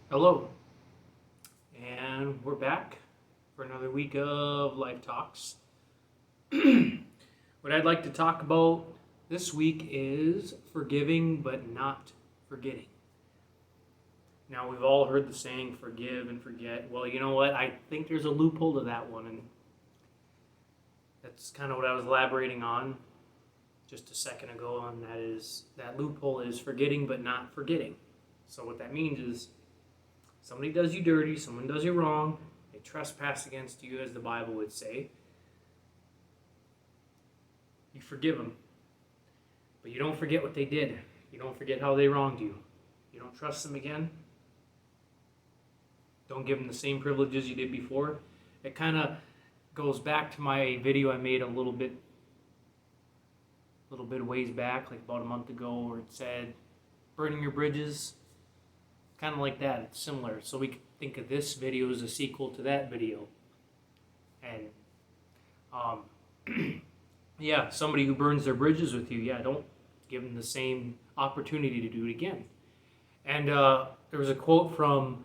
Hello, and we're back for another week of Life Talks. What I'd like to talk about this week is forgiving but not forgetting. Now, we've all heard the saying forgive and forget. Well, you know what? I think there's a loophole to that one, and that's kind of what I was elaborating on just a second ago, and that loophole is forgetting but not forgetting. So, what that means is somebody does you dirty, someone does you wrong, they trespass against you, as the Bible would say. You forgive them, but you don't forget what they did. You don't forget how they wronged you. You don't trust them again. Don't give them the same privileges you did before. It kind of goes back to my video I made a little bit ways back, like about a month ago, where it said burning your bridges. Kind of like that. It's similar. So we can think of this video as a sequel to that video. And yeah, somebody who burns their bridges with you, don't give them the same opportunity to do it again. And there was a quote from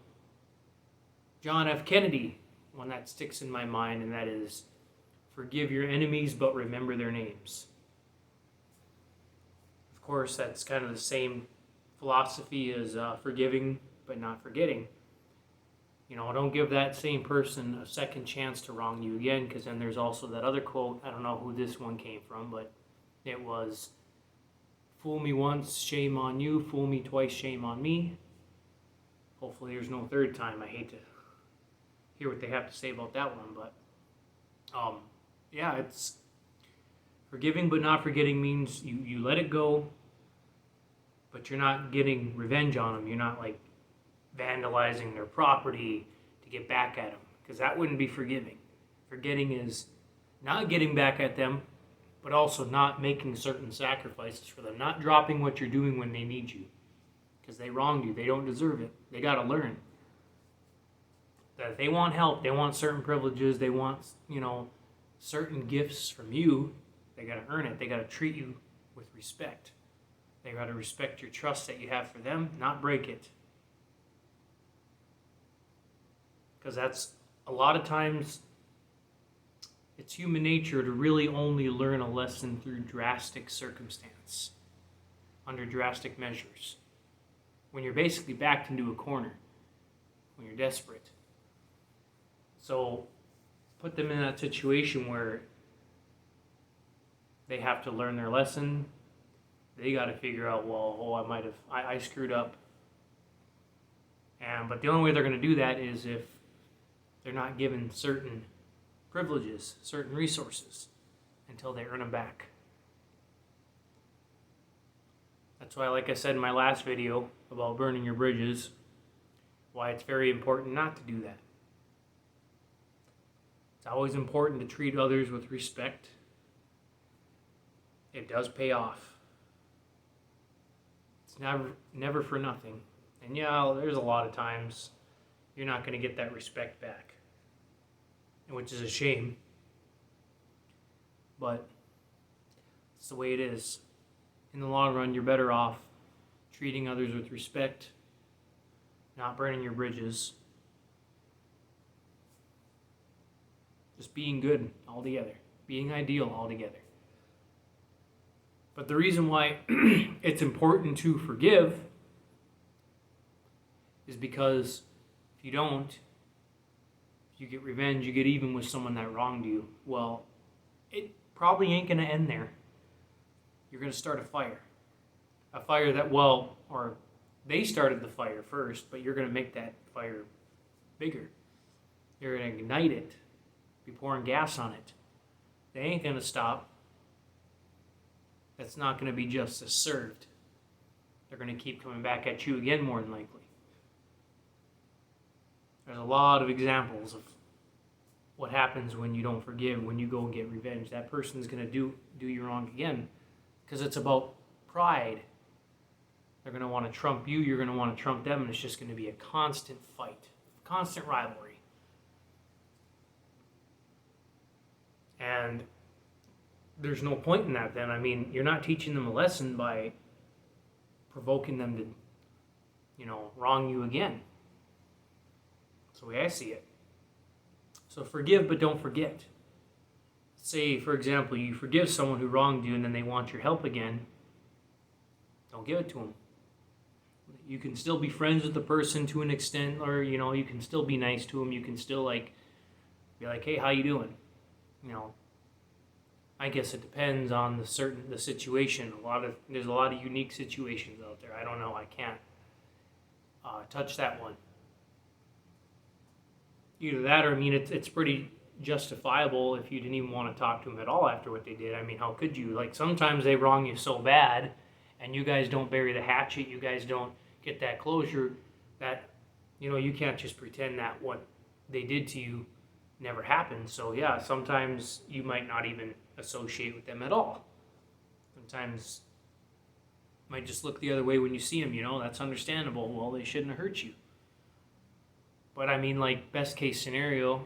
John F. Kennedy, one that sticks in my mind, and that is, "Forgive your enemies, but remember their names." Of course, that's kind of the same philosophy as forgiving but not forgetting. Don't give that same person a second chance to wrong you again, because then there's also that other quote. I don't know who this one came from, but it was, "Fool me once, shame on you. Fool me twice, shame on me." Hopefully there's no third time. I hate to hear what they have to say about that one, but it's forgiving but not forgetting means you let it go, but you're not getting revenge on them. You're not like vandalizing their property to get back at them, because that wouldn't be forgiving. Forgetting is not getting back at them, but also not making certain sacrifices for them, not dropping what you're doing when they need you, because they wronged you. They don't deserve it. They got to learn that if they want help, they want certain privileges, they want certain gifts from you, they got to earn it. They got to treat you with respect. They got to respect your trust that you have for them, not break it. Because that's a lot of times, it's human nature to really only learn a lesson through drastic circumstance, under drastic measures. When you're basically backed into a corner, when you're desperate. So put them in that situation where they have to learn their lesson. They got to figure out, I screwed up. But the only way they're going to do that is if they're not given certain privileges, certain resources, until they earn them back. That's why, like I said in my last video about burning your bridges, why it's very important not to do that. It's always important to treat others with respect. It does pay off. It's never for nothing. And there's a lot of times you're not going to get that respect back, which is a shame. But it's the way it is. In the long run, you're better off treating others with respect, not burning your bridges, just being good altogether, being ideal altogether. But the reason why it's important to forgive is because if you don't, if you get revenge, you get even with someone that wronged you, well, it probably ain't going to end there. You're going to start a fire. A fire that, or they started the fire first, but you're going to make that fire bigger. You're going to ignite it, be pouring gas on it. They ain't going to stop. That's not going to be justice served. They're going to keep coming back at you again, more than likely. There's a lot of examples of what happens when you don't forgive, when you go and get revenge. That person's going to do you wrong again, because it's about pride. They're going to want to trump you, you're going to want to trump them, and it's just going to be a constant fight, constant rivalry. And there's no point in that then. I mean, you're not teaching them a lesson by provoking them to, wrong you again. That's the way I see it. So forgive, but don't forget. Say, for example, you forgive someone who wronged you and then they want your help again. Don't give it to them. You can still be friends with the person to an extent, or, you can still be nice to them. You can still, be like, hey, how you doing? I guess it depends on the situation. There's a lot of unique situations out there. I don't know. I can't touch that one. Either that, or it's pretty justifiable if you didn't even want to talk to them at all after what they did. How could you? Sometimes they wrong you so bad, and you guys don't bury the hatchet. You guys don't get that closure. That you can't just pretend that what they did to you never happened. So yeah, sometimes you might not even associate with them at all. Sometimes you might just look the other way when you see them. That's understandable. Well, they shouldn't have hurt you. But best case scenario,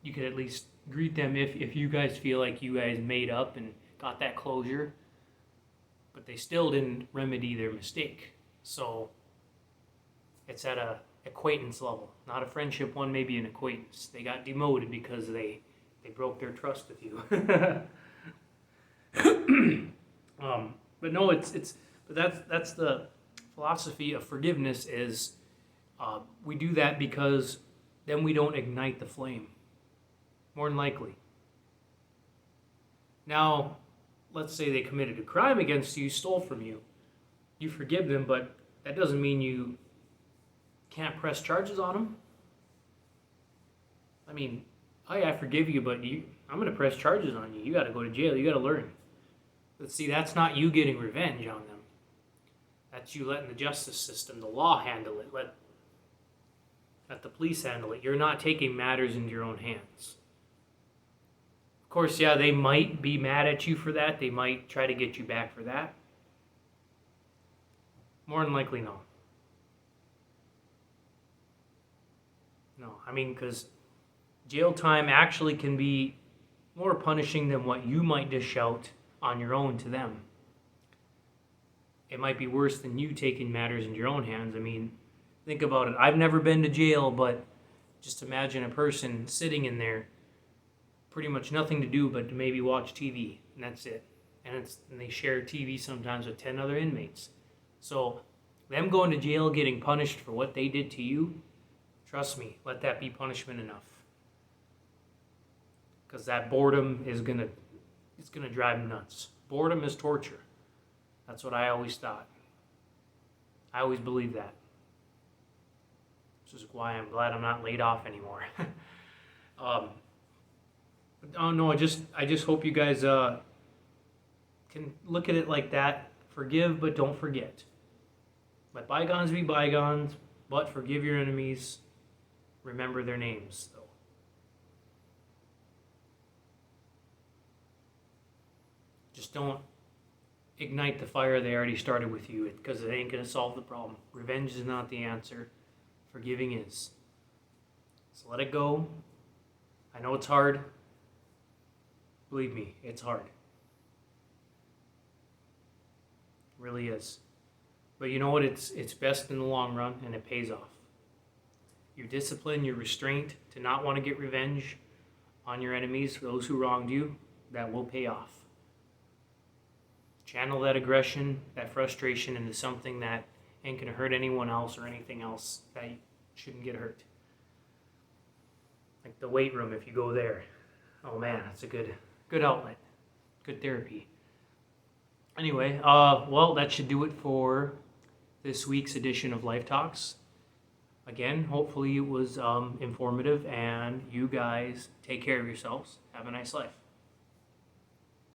you could at least greet them if you guys feel like you guys made up and got that closure, but they still didn't remedy their mistake. So it's at a acquaintance level, not a friendship one, maybe an acquaintance. They got demoted because they broke their trust with you. But no, that's the philosophy of forgiveness is we do that because then we don't ignite the flame, more than likely. Now, let's say they committed a crime against you, stole from you. You forgive them, but that doesn't mean you can't press charges on them. Oh yeah, I forgive you, but I'm going to press charges on you. You got to go to jail. You got to learn. But see, that's not you getting revenge on them. That's you letting the justice system, the law, handle it. Let the police handle it. You're not taking matters into your own hands. Of course, yeah, they might be mad at you for that. They might try to get you back for that. More than likely, no. No, because jail time actually can be more punishing than what you might dish out on your own to them. It might be worse than you taking matters into your own hands. Think about it. I've never been to jail, but just imagine a person sitting in there, pretty much nothing to do but to maybe watch TV, and that's it. And they share TV sometimes with 10 other inmates. So them going to jail, getting punished for what they did to you, trust me, let that be punishment enough. Because that boredom is gonna drive them nuts. Boredom is torture. That's what I always thought. I always believed that. Which is why I'm glad I'm not laid off anymore. I just hope you guys can look at it like that. Forgive, but don't forget. Let bygones be bygones, but forgive your enemies. Remember their names, though. Just don't ignite the fire they already started with you, because it ain't going to solve the problem. Revenge is not the answer. Forgiving is. So let it go. I know it's hard. Believe me, it's hard. It really is. But you know what? It's best in the long run, and it pays off. Your discipline, your restraint to not want to get revenge on your enemies, those who wronged you, that will pay off. Channel that aggression, that frustration into something that ain't going to hurt anyone else or anything else that shouldn't get hurt. Like the weight room, if you go there. Oh man, that's a good outlet. Good therapy. Anyway, well, that should do it for this week's edition of Life Talks. Again, hopefully it was informative, and you guys take care of yourselves. Have a nice life.